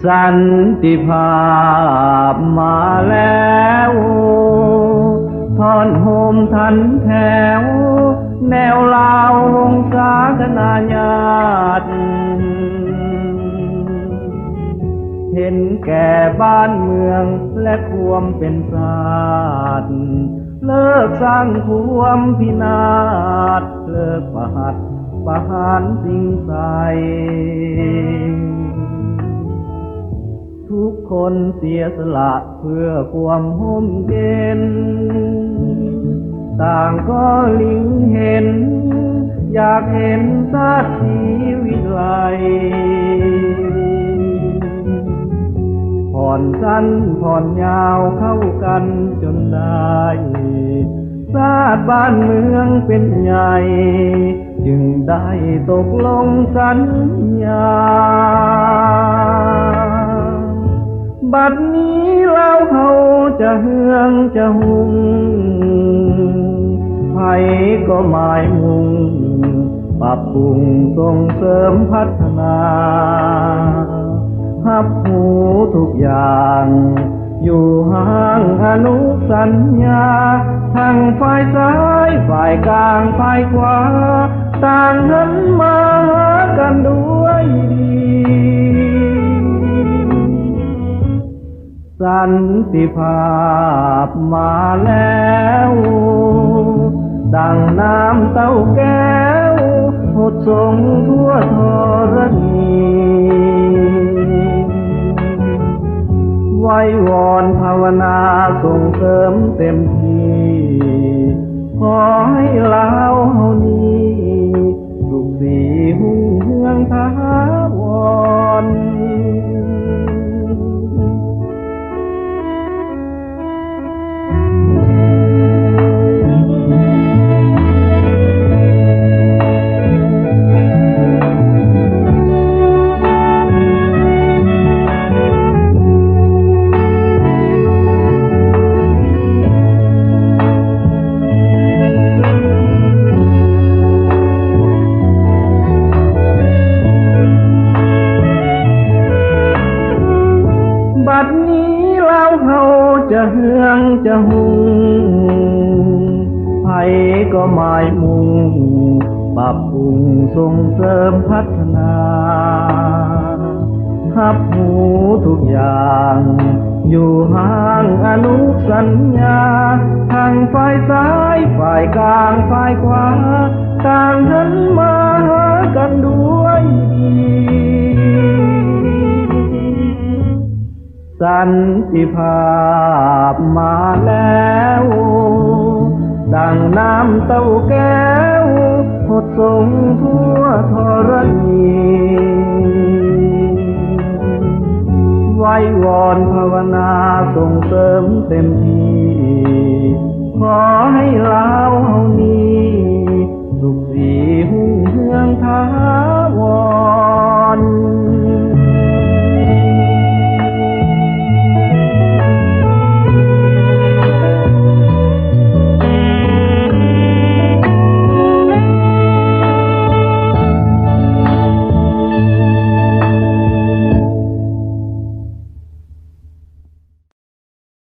สันติภาพมาแล้วทอนโฮมทันแถวแนวลาววงศาคณาญาติเห็นแก่บ้านเมืองและความเป็นชาติเลิกสร้างความพินาศเลิกประหัตประหารสิ่งใสทุกคนเสียสละเพื่อความห่มเย็นต่างก็ลิงเห็นอยากเห็นชาติวิไลผ่อนสั้นผ่อนยาวเข้ากันจนได้ชาติบ้านเมืองเป็นใหญ่จึงได้ตกลงสัญญาบัดนี้เราเขาจะเฮืองจะหุงไผก็หมายมุ่งปรับปรุงส่งเสริมพัฒนาหับหูทุกอย่างอยู่ห่างอนุสัญญาทั้งฝ่ายซ้ายฝ่ายกลางฝ่ายขวาต่างหันมาหากันด้วยดีสันติภาพมาแล้วดังน้ำเต้าแก้วหดส่งทั่วธรณีไว้วอนภาวนาส่งเสริมเต็มที่ขอให้ลาวเฮานี้สุขสีหุ่งเฮืองถาวรบัดนี้เราเขาจะเฮืองจะหุงไผก็หมายมุ่งปรับปรุงส่งเสริมพัฒนาหับหูทุกอย่างอยู่ห่างอนุสัญญาทางฝ่ายซ้ายฝ่ายกลางฝ่ายขวาต่างหันมาหากันด้วยดีสันติภาพมาแล้วดังน้ำเต้าแก้วหดส่งทั่วธรณีไว้วอนภาวนาส่งเสริมเต็มที่ขอให้ลาวเฮานี้สุขสีหุ่ง